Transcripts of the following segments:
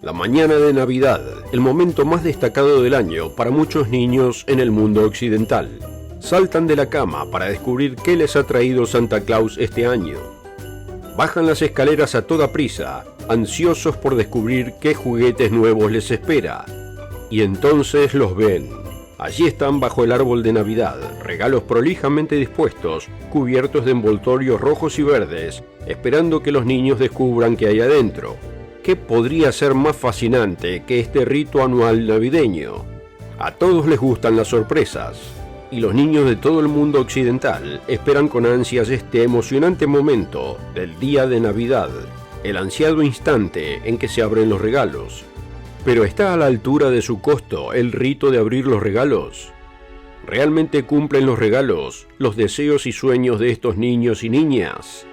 La mañana de Navidad, el momento más destacado del año para muchos niños en el mundo occidental. Saltan de la cama para descubrir qué les ha traído Santa Claus este año. Bajan las escaleras a toda prisa, ansiosos por descubrir qué juguetes nuevos les espera. Y entonces los ven. Allí están bajo el árbol de Navidad, regalos prolijamente dispuestos, cubiertos de envoltorios rojos y verdes, esperando que los niños descubran qué hay adentro. ¿Qué podría ser más fascinante que este rito anual navideño? A todos les gustan las sorpresas, y los niños de todo el mundo occidental esperan con ansias este emocionante momento del día de Navidad, el ansiado instante en que se abren los regalos. ¿Pero está a la altura de su costo el rito de abrir los regalos? ¿Realmente cumplen los regalos los deseos y sueños de estos niños y niñas?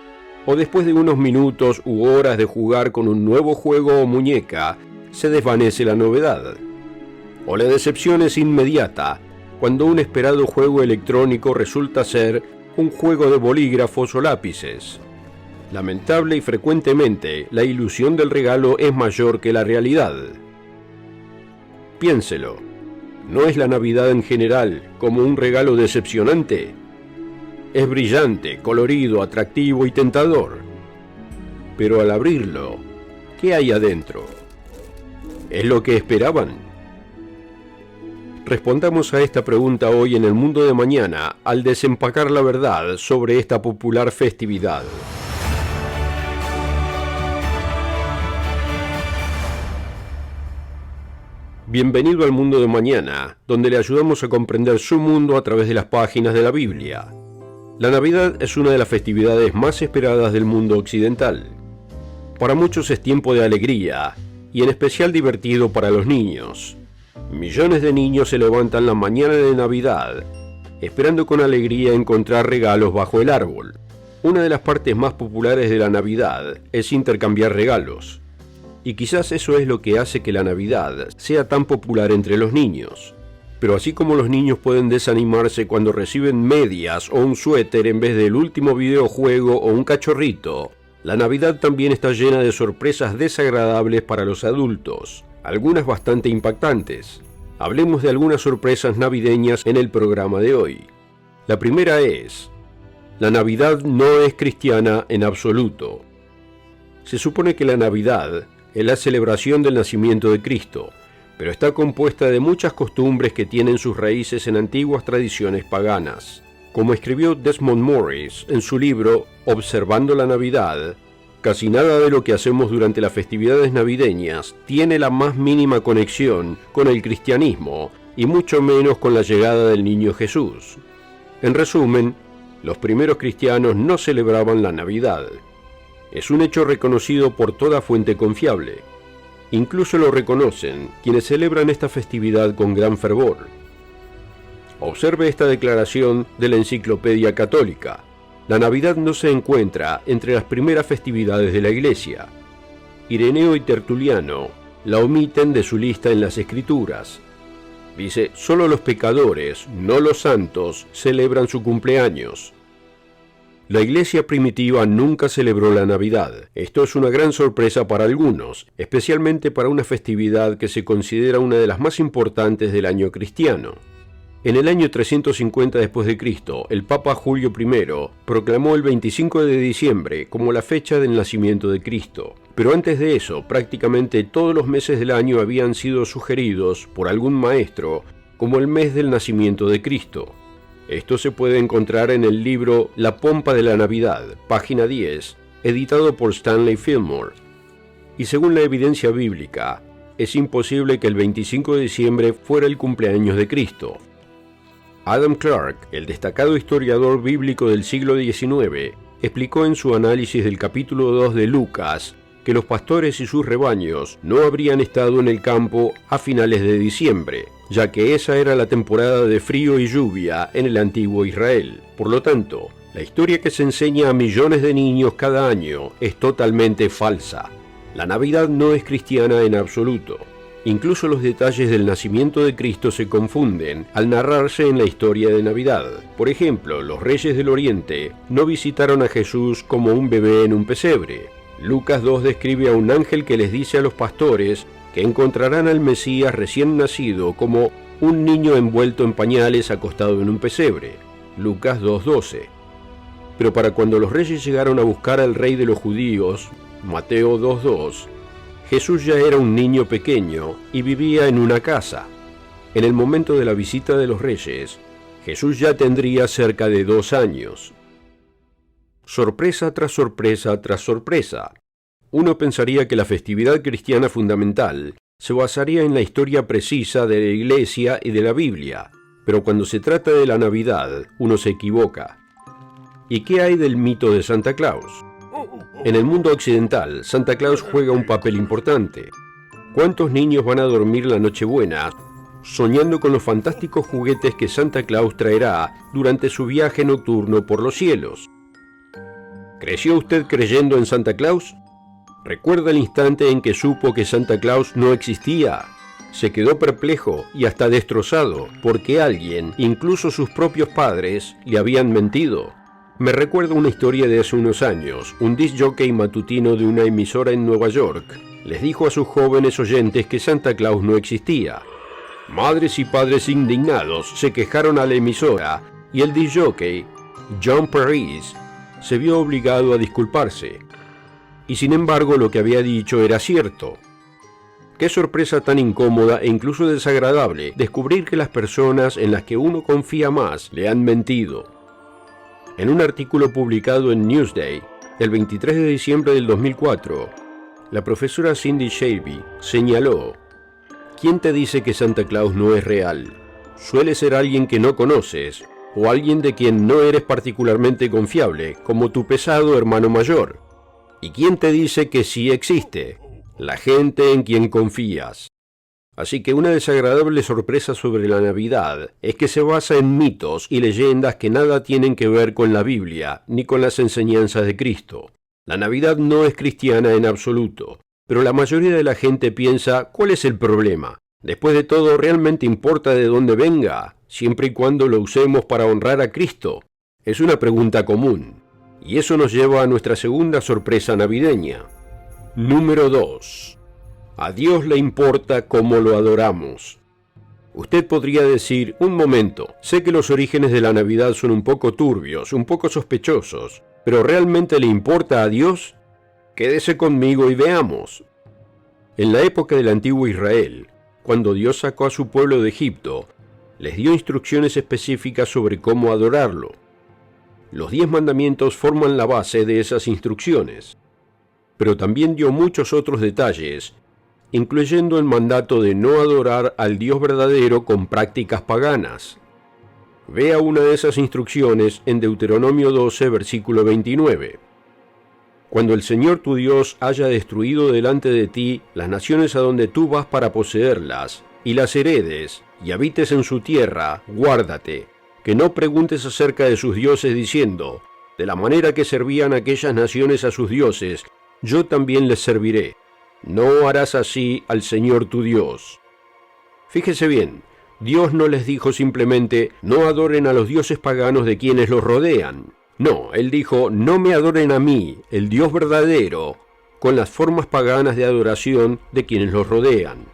¿O después de unos minutos u horas de jugar con un nuevo juego o muñeca, se desvanece la novedad? ¿O la decepción es inmediata cuando un esperado juego electrónico resulta ser un juego de bolígrafos o lápices? Lamentable y frecuentemente, la ilusión del regalo es mayor que la realidad. Piénselo, ¿no es la Navidad en general como un regalo decepcionante? Es brillante, colorido, atractivo y tentador. Pero al abrirlo, ¿qué hay adentro? ¿Es lo que esperaban? Respondamos a esta pregunta hoy en El Mundo de Mañana al desempacar la verdad sobre esta popular festividad. Bienvenido al Mundo de Mañana, donde le ayudamos a comprender su mundo a través de las páginas de la Biblia. La Navidad es una de las festividades más esperadas del mundo occidental. Para muchos es tiempo de alegría, y en especial divertido para los niños. Millones de niños se levantan la mañana de Navidad, esperando con alegría encontrar regalos bajo el árbol. Una de las partes más populares de la Navidad es intercambiar regalos. Y quizás eso es lo que hace que la Navidad sea tan popular entre los niños. Pero así como los niños pueden desanimarse cuando reciben medias o un suéter en vez del último videojuego o un cachorrito, la Navidad también está llena de sorpresas desagradables para los adultos, algunas bastante impactantes. Hablemos de algunas sorpresas navideñas en el programa de hoy. La primera es: la Navidad no es cristiana en absoluto. Se supone que la Navidad es la celebración del nacimiento de Cristo, pero está compuesta de muchas costumbres que tienen sus raíces en antiguas tradiciones paganas. Como escribió Desmond Morris en su libro Observando la Navidad, casi nada de lo que hacemos durante las festividades navideñas tiene la más mínima conexión con el cristianismo, y mucho menos con la llegada del niño Jesús. En resumen, los primeros cristianos no celebraban la Navidad. Es un hecho reconocido por toda fuente confiable. Incluso lo reconocen quienes celebran esta festividad con gran fervor. Observe esta declaración de la Enciclopedia Católica. La Navidad no se encuentra entre las primeras festividades de la Iglesia. Ireneo y Tertuliano la omiten de su lista en las Escrituras. Dice, solo los pecadores, no los santos, celebran su cumpleaños. La Iglesia primitiva nunca celebró la Navidad. Esto es una gran sorpresa para algunos, especialmente para una festividad que se considera una de las más importantes del año cristiano. En el año 350 después de Cristo, el Papa Julio I proclamó el 25 de diciembre como la fecha del nacimiento de Cristo. Pero antes de eso, prácticamente todos los meses del año habían sido sugeridos por algún maestro como el mes del nacimiento de Cristo. Esto se puede encontrar en el libro La pompa de la Navidad, página 10, editado por Stanley Fillmore. Y según la evidencia bíblica, es imposible que el 25 de diciembre fuera el cumpleaños de Cristo. Adam Clarke, el destacado historiador bíblico del siglo XIX, explicó en su análisis del capítulo 2 de Lucas que los pastores y sus rebaños no habrían estado en el campo a finales de diciembre, ya que esa era la temporada de frío y lluvia en el antiguo Israel. Por lo tanto, la historia que se enseña a millones de niños cada año es totalmente falsa. La Navidad no es cristiana en absoluto. Incluso los detalles del nacimiento de Cristo se confunden al narrarse en la historia de Navidad. Por ejemplo, los reyes del Oriente no visitaron a Jesús como un bebé en un pesebre. Lucas 2 describe a un ángel que les dice a los pastores que encontrarán al Mesías recién nacido como un niño envuelto en pañales acostado en un pesebre. Lucas 2:12. Pero para cuando los reyes llegaron a buscar al rey de los judíos, Mateo 2:2, Jesús ya era un niño pequeño y vivía en una casa. En el momento de la visita de los reyes, Jesús ya tendría cerca de 2 años. Sorpresa tras sorpresa tras sorpresa. Uno pensaría que la festividad cristiana fundamental se basaría en la historia precisa de la Iglesia y de la Biblia, pero cuando se trata de la Navidad, uno se equivoca. ¿Y qué hay del mito de Santa Claus? En el mundo occidental, Santa Claus juega un papel importante. ¿Cuántos niños van a dormir la Nochebuena soñando con los fantásticos juguetes que Santa Claus traerá durante su viaje nocturno por los cielos? ¿Creció usted creyendo en Santa Claus? ¿Recuerda el instante en que supo que Santa Claus no existía? Se quedó perplejo y hasta destrozado porque alguien, incluso sus propios padres, le habían mentido. Me recuerda una historia de hace unos años. Un disc jockey matutino de una emisora en Nueva York les dijo a sus jóvenes oyentes que Santa Claus no existía. Madres y padres indignados se quejaron a la emisora y el disc jockey, John Paris, se vio obligado a disculparse. Y sin embargo lo que había dicho era cierto. Qué sorpresa tan incómoda e incluso desagradable descubrir que las personas en las que uno confía más le han mentido. En un artículo publicado en Newsday, el 23 de diciembre del 2004, la profesora Cindy Shelby señaló: ¿quién te dice que Santa Claus no es real? Suele ser alguien que no conoces, o alguien de quien no eres particularmente confiable, como tu pesado hermano mayor. ¿Y quién te dice que sí existe? La gente en quien confías. Así que una desagradable sorpresa sobre la Navidad es que se basa en mitos y leyendas que nada tienen que ver con la Biblia ni con las enseñanzas de Cristo. La Navidad no es cristiana en absoluto, pero la mayoría de la gente piensa: ¿cuál es el problema? Después de todo, ¿realmente importa de dónde venga, siempre y cuando lo usemos para honrar a Cristo? Es una pregunta común, y eso nos lleva a nuestra segunda sorpresa navideña. Número 2. A Dios le importa cómo lo adoramos. Usted podría decir: un momento, sé que los orígenes de la Navidad son un poco turbios, un poco sospechosos, pero ¿realmente le importa a Dios? Quédese conmigo y veamos. En la época del antiguo Israel, cuando Dios sacó a su pueblo de Egipto, les dio instrucciones específicas sobre cómo adorarlo. Los 10 mandamientos forman la base de esas instrucciones, pero también dio muchos otros detalles, incluyendo el mandato de no adorar al Dios verdadero con prácticas paganas. Vea una de esas instrucciones en Deuteronomio 12, versículo 29. Cuando el Señor tu Dios haya destruido delante de ti las naciones a donde tú vas para poseerlas, y las heredes, y habites en su tierra, guárdate, que no preguntes acerca de sus dioses diciendo: de la manera que servían aquellas naciones a sus dioses, yo también les serviré. No harás así al Señor tu Dios. Fíjese bien, Dios no les dijo simplemente: no adoren a los dioses paganos de quienes los rodean. No, Él dijo: no me adoren a mí, el Dios verdadero, con las formas paganas de adoración de quienes los rodean.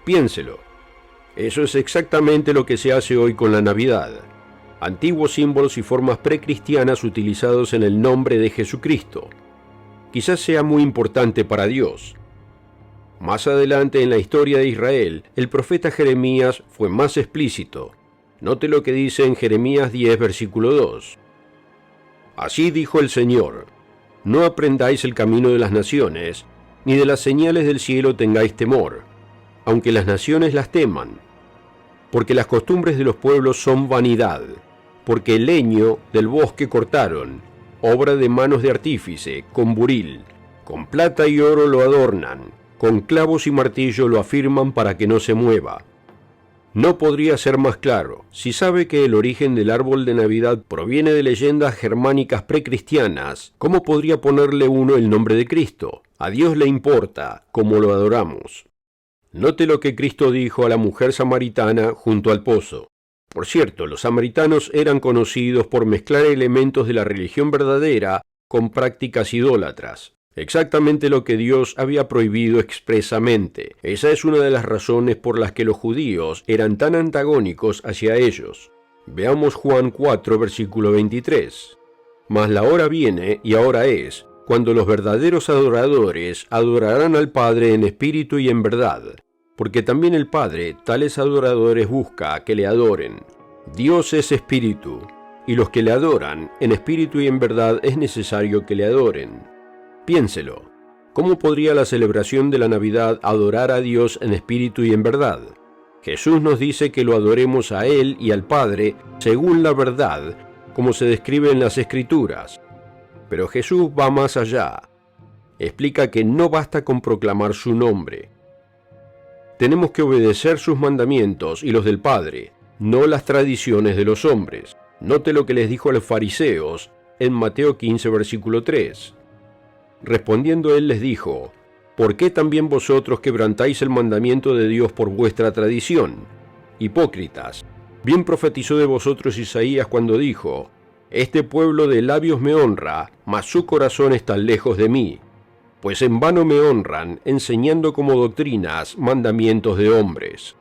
Piénselo. Eso es exactamente lo que se hace hoy con la Navidad. Antiguos símbolos y formas precristianas utilizados en el nombre de Jesucristo. Quizás sea muy importante para Dios. Más adelante en la historia de Israel, el profeta Jeremías fue más explícito. Note lo que dice en Jeremías 10, versículo 2. Así dijo el Señor: no aprendáis el camino de las naciones, ni de las señales del cielo tengáis temor, aunque las naciones las teman. Porque las costumbres de los pueblos son vanidad, porque el leño del bosque cortaron, obra de manos de artífice, con buril, con plata y oro lo adornan, con clavos y martillo lo afirman para que no se mueva. No podría ser más claro. Si sabe que el origen del árbol de Navidad proviene de leyendas germánicas precristianas, ¿cómo podría ponerle uno el nombre de Cristo? A Dios le importa cómo lo adoramos. Note lo que Cristo dijo a la mujer samaritana junto al pozo. Por cierto, los samaritanos eran conocidos por mezclar elementos de la religión verdadera con prácticas idólatras. Exactamente lo que Dios había prohibido expresamente. Esa es una de las razones por las que los judíos eran tan antagónicos hacia ellos. Veamos Juan 4, versículo 23. Mas la hora viene, y ahora es, cuando los verdaderos adoradores adorarán al Padre en espíritu y en verdad, porque también el Padre tales adoradores busca que le adoren. Dios es espíritu, y los que le adoran en espíritu y en verdad es necesario que le adoren. Piénselo, ¿cómo podría la celebración de la Navidad adorar a Dios en espíritu y en verdad? Jesús nos dice que lo adoremos a Él y al Padre según la verdad, como se describe en las Escrituras. Pero Jesús va más allá. Explica que no basta con proclamar su nombre. Tenemos que obedecer sus mandamientos y los del Padre, no las tradiciones de los hombres. Note lo que les dijo a los fariseos en Mateo 15, versículo 3. Respondiendo él les dijo: ¿Por qué también vosotros quebrantáis el mandamiento de Dios por vuestra tradición? Hipócritas, bien profetizó de vosotros Isaías cuando dijo: Este pueblo de labios me honra, mas su corazón está lejos de mí. Pues en vano me honran, enseñando como doctrinas mandamientos de hombres.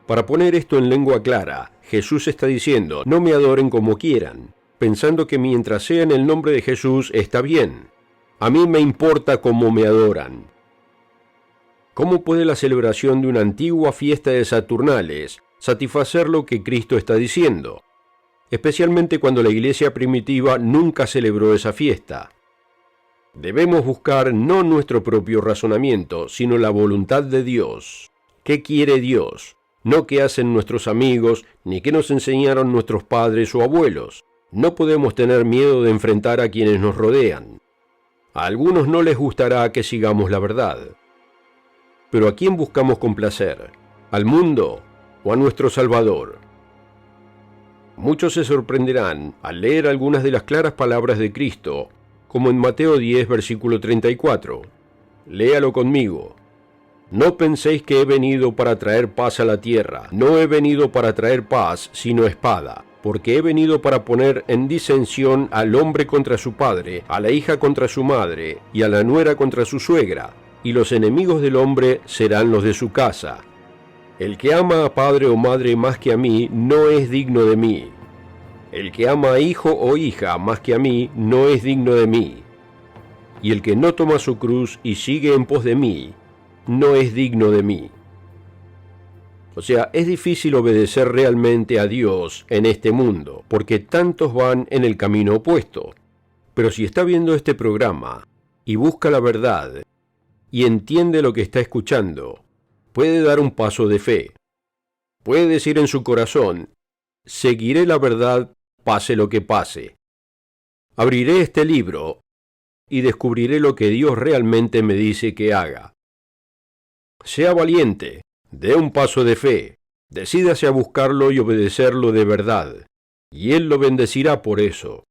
Para poner esto en lengua clara, Jesús está diciendo: no me adoren como quieran, pensando que mientras sea en el nombre de Jesús está bien. A mí me importa cómo me adoran. ¿Cómo puede la celebración de una antigua fiesta de Saturnales satisfacer lo que Cristo está diciendo? Especialmente cuando la iglesia primitiva nunca celebró esa fiesta. Debemos buscar no nuestro propio razonamiento, sino la voluntad de Dios. ¿Qué quiere Dios? No qué hacen nuestros amigos, ni qué nos enseñaron nuestros padres o abuelos. No podemos tener miedo de enfrentar a quienes nos rodean. A algunos no les gustará que sigamos la verdad. Pero ¿a quién buscamos complacer? ¿Al mundo o a nuestro Salvador? Muchos se sorprenderán al leer algunas de las claras palabras de Cristo, como en Mateo 10, versículo 34. Léalo conmigo. No penséis que he venido para traer paz a la tierra. No he venido para traer paz, sino espada. Porque he venido para poner en disensión al hombre contra su padre, a la hija contra su madre, y a la nuera contra su suegra. Y los enemigos del hombre serán los de su casa. El que ama a padre o madre más que a mí, no es digno de mí. El que ama a hijo o hija más que a mí, no es digno de mí. Y el que no toma su cruz y sigue en pos de mí, no es digno de mí. O sea, es difícil obedecer realmente a Dios en este mundo, porque tantos van en el camino opuesto. Pero si está viendo este programa y busca la verdad y entiende lo que está escuchando, puede dar un paso de fe. Puede decir en su corazón: seguiré la verdad pase lo que pase. Abriré este libro y descubriré lo que Dios realmente me dice que haga. Sea valiente, dé un paso de fe, decídase a buscarlo y obedecerlo de verdad, y Él lo bendecirá por eso.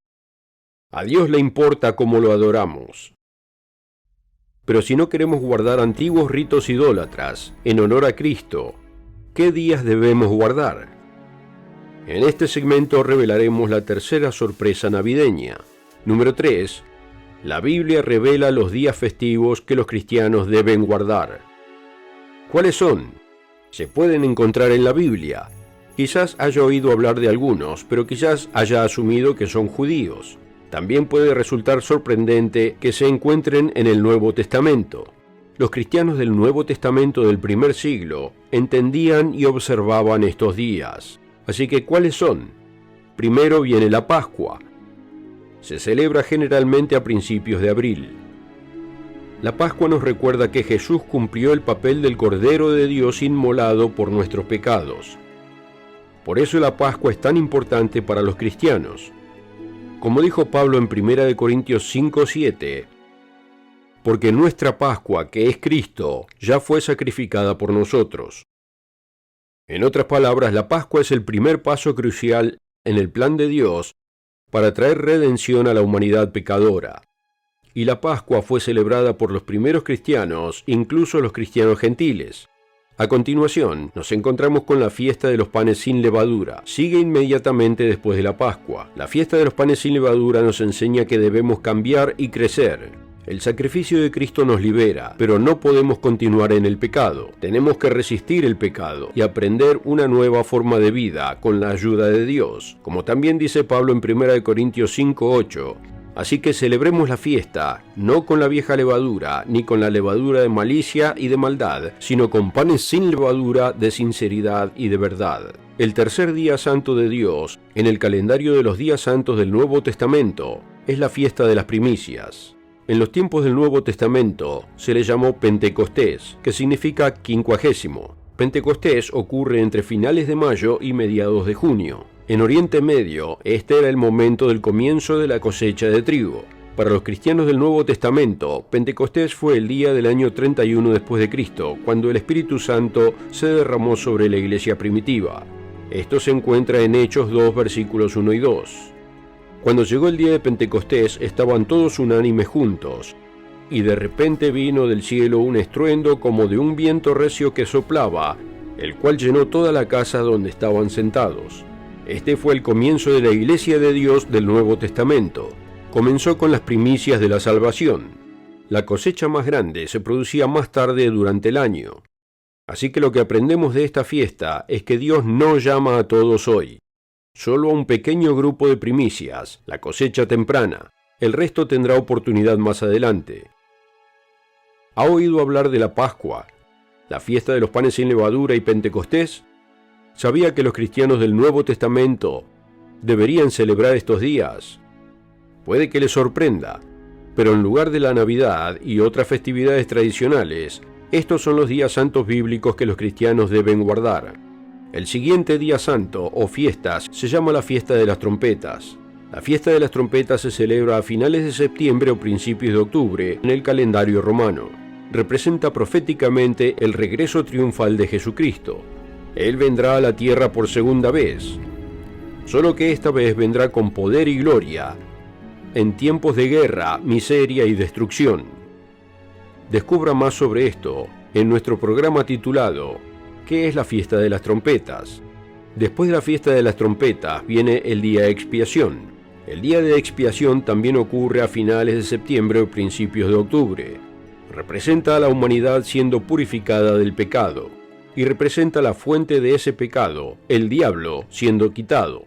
A Dios le importa cómo lo adoramos. Pero si no queremos guardar antiguos ritos idólatras en honor a Cristo, ¿qué días debemos guardar? En este segmento revelaremos la tercera sorpresa navideña. Número 3. La Biblia revela los días festivos que los cristianos deben guardar. ¿Cuáles son? Se pueden encontrar en la Biblia. Quizás haya oído hablar de algunos, pero quizás haya asumido que son judíos. También puede resultar sorprendente que se encuentren en el Nuevo Testamento. Los cristianos del Nuevo Testamento del primer siglo entendían y observaban estos días. Así que, ¿cuáles son? Primero viene la Pascua. Se celebra generalmente a principios de abril. La Pascua nos recuerda que Jesús cumplió el papel del Cordero de Dios inmolado por nuestros pecados. Por eso la Pascua es tan importante para los cristianos. Como dijo Pablo en 1 Corintios 5:7, porque nuestra Pascua, que es Cristo, ya fue sacrificada por nosotros. En otras palabras, la Pascua es el primer paso crucial en el plan de Dios para traer redención a la humanidad pecadora. Y la Pascua fue celebrada por los primeros cristianos, incluso los cristianos gentiles. A continuación, nos encontramos con la fiesta de los panes sin levadura. Sigue inmediatamente después de la Pascua. La fiesta de los panes sin levadura nos enseña que debemos cambiar y crecer. El sacrificio de Cristo nos libera, pero no podemos continuar en el pecado. Tenemos que resistir el pecado y aprender una nueva forma de vida con la ayuda de Dios. Como también dice Pablo en 1 Corintios 5:8, así que celebremos la fiesta, no con la vieja levadura, ni con la levadura de malicia y de maldad, sino con panes sin levadura, de sinceridad y de verdad. El tercer día santo de Dios, en el calendario de los días santos del Nuevo Testamento, es la fiesta de las primicias. En los tiempos del Nuevo Testamento se le llamó Pentecostés, que significa quincuagésimo. Pentecostés ocurre entre finales de mayo y mediados de junio. En Oriente Medio, este era el momento del comienzo de la cosecha de trigo. Para los cristianos del Nuevo Testamento, Pentecostés fue el día del año 31 después de Cristo, cuando el Espíritu Santo se derramó sobre la iglesia primitiva. Esto se encuentra en Hechos 2, versículos 1 y 2. Cuando llegó el día de Pentecostés, estaban todos unánimes juntos, y de repente vino del cielo un estruendo como de un viento recio que soplaba, el cual llenó toda la casa donde estaban sentados. Este fue el comienzo de la Iglesia de Dios del Nuevo Testamento. Comenzó con las primicias de la salvación. La cosecha más grande se producía más tarde durante el año. Así que lo que aprendemos de esta fiesta es que Dios no llama a todos hoy. Solo a un pequeño grupo de primicias, la cosecha temprana. El resto tendrá oportunidad más adelante. ¿Ha oído hablar de la Pascua, la fiesta de los panes sin levadura y Pentecostés? ¿Sabía que los cristianos del Nuevo Testamento deberían celebrar estos días? Puede que les sorprenda, pero en lugar de la Navidad y otras festividades tradicionales, estos son los días santos bíblicos que los cristianos deben guardar. El siguiente día santo o fiestas se llama la fiesta de las trompetas. La fiesta de las trompetas se celebra a finales de septiembre o principios de octubre en el calendario romano. Representa proféticamente el regreso triunfal de Jesucristo. Él vendrá a la tierra por segunda vez, solo que esta vez vendrá con poder y gloria, en tiempos de guerra, miseria y destrucción. Descubra más sobre esto en nuestro programa titulado ¿Qué es la fiesta de las trompetas? Después de la fiesta de las trompetas viene el día de expiación. El día de expiación también ocurre a finales de septiembre o principios de octubre. Representa a la humanidad siendo purificada del pecado, y representa la fuente de ese pecado, el diablo, siendo quitado.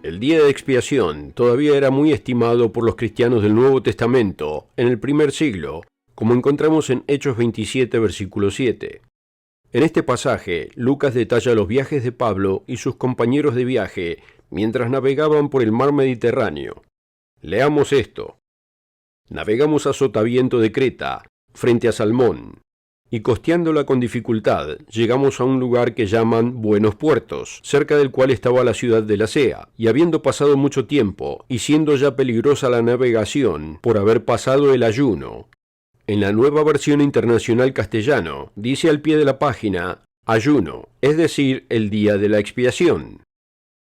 El día de expiación todavía era muy estimado por los cristianos del Nuevo Testamento en el primer siglo, como encontramos en Hechos 27, versículo 7. En este pasaje, Lucas detalla los viajes de Pablo y sus compañeros de viaje mientras navegaban por el mar Mediterráneo. Leamos esto. Navegamos a sotaviento de Creta, frente a Salmón, y costeándola con dificultad, llegamos a un lugar que llaman Buenos Puertos, cerca del cual estaba la ciudad de Lasea, y habiendo pasado mucho tiempo, y siendo ya peligrosa la navegación, por haber pasado el ayuno. En la Nueva Versión Internacional Castellano, dice al pie de la página, ayuno, es decir, el día de la expiación.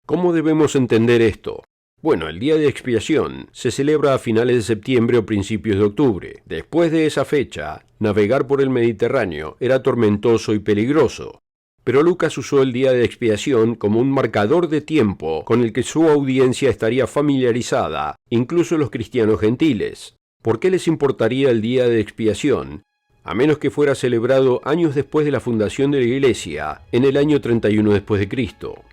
¿Cómo debemos entender esto? Bueno, el día de expiación se celebra a finales de septiembre o principios de octubre. Después de esa fecha, navegar por el Mediterráneo era tormentoso y peligroso. Pero Lucas usó el día de expiación como un marcador de tiempo con el que su audiencia estaría familiarizada, incluso los cristianos gentiles. ¿Por qué les importaría el día de expiación, a menos que fuera celebrado años después de la fundación de la Iglesia, en el año 31 después de Cristo?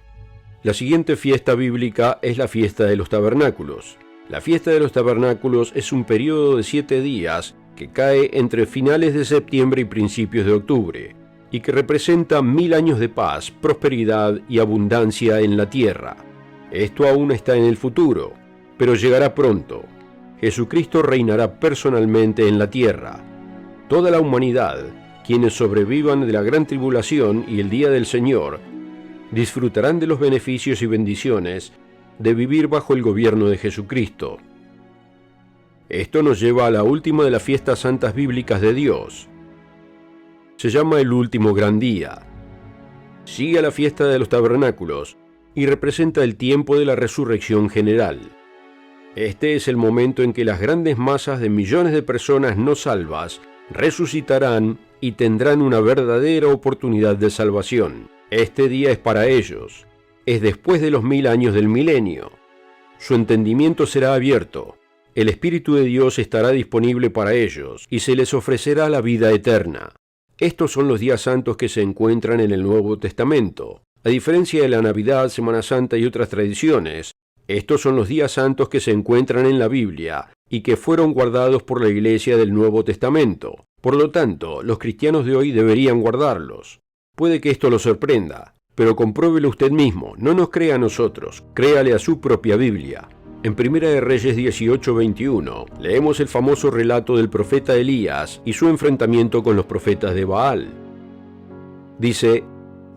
La siguiente fiesta bíblica es la fiesta de los tabernáculos. La fiesta de los tabernáculos es un periodo de 7 días que cae entre finales de septiembre y principios de octubre, y que representa 1000 años de paz, prosperidad y abundancia en la tierra. Esto aún está en el futuro, pero llegará pronto. Jesucristo reinará personalmente en la tierra. Toda la humanidad, quienes sobrevivan de la gran tribulación y el día del Señor, disfrutarán de los beneficios y bendiciones de vivir bajo el gobierno de Jesucristo. Esto nos lleva a la última de las fiestas santas bíblicas de Dios. Se llama el último gran día. Sigue a la fiesta de los tabernáculos y representa el tiempo de la resurrección general. Este es el momento en que las grandes masas de millones de personas no salvas resucitarán y tendrán una verdadera oportunidad de salvación. Este día es para ellos. Es después de los 1000 años del milenio. Su entendimiento será abierto. el Espíritu de Dios estará disponible para ellos y se les ofrecerá la vida eterna. Estos son los días santos que se encuentran en el Nuevo Testamento. A diferencia de la Navidad, Semana Santa y otras tradiciones, estos son los días santos que se encuentran en la Biblia y que fueron guardados por la Iglesia del Nuevo Testamento. Por lo tanto, los cristianos de hoy deberían guardarlos. Puede que esto lo sorprenda, pero compruébelo usted mismo, no nos crea a nosotros, créale a su propia Biblia. En Primera de Reyes 18:21 leemos el famoso relato del profeta Elías y su enfrentamiento con los profetas de Baal. Dice: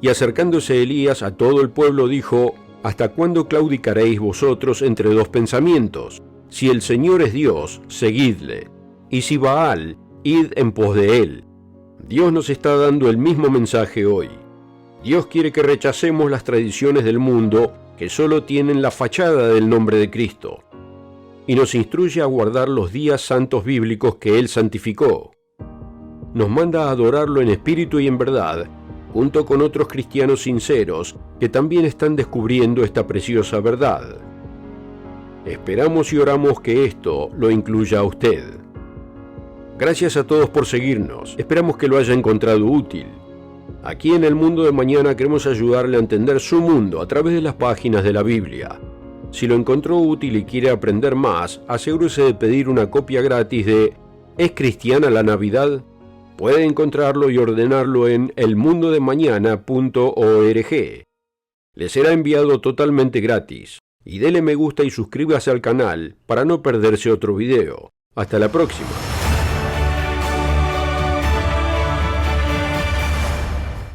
y acercándose Elías a todo el pueblo dijo: ¿hasta cuándo claudicaréis vosotros entre dos pensamientos? Si el Señor es Dios, seguidle, y si Baal, id en pos de él. Dios nos está dando el mismo mensaje hoy. Dios quiere que rechacemos las tradiciones del mundo que solo tienen la fachada del nombre de Cristo, y nos instruye a guardar los días santos bíblicos que Él santificó. Nos manda a adorarlo en espíritu y en verdad, junto con otros cristianos sinceros que también están descubriendo esta preciosa verdad. Esperamos y oramos que esto lo incluya a usted. Gracias a todos por seguirnos, esperamos que lo haya encontrado útil. Aquí en El Mundo de Mañana queremos ayudarle a entender su mundo a través de las páginas de la Biblia. Si lo encontró útil y quiere aprender más, asegúrese de pedir una copia gratis de ¿Es cristiana la Navidad? Puede encontrarlo y ordenarlo en elmundodemañana.org. Le será enviado totalmente gratis. Y dele me gusta y suscríbase al canal para no perderse otro video. Hasta la próxima.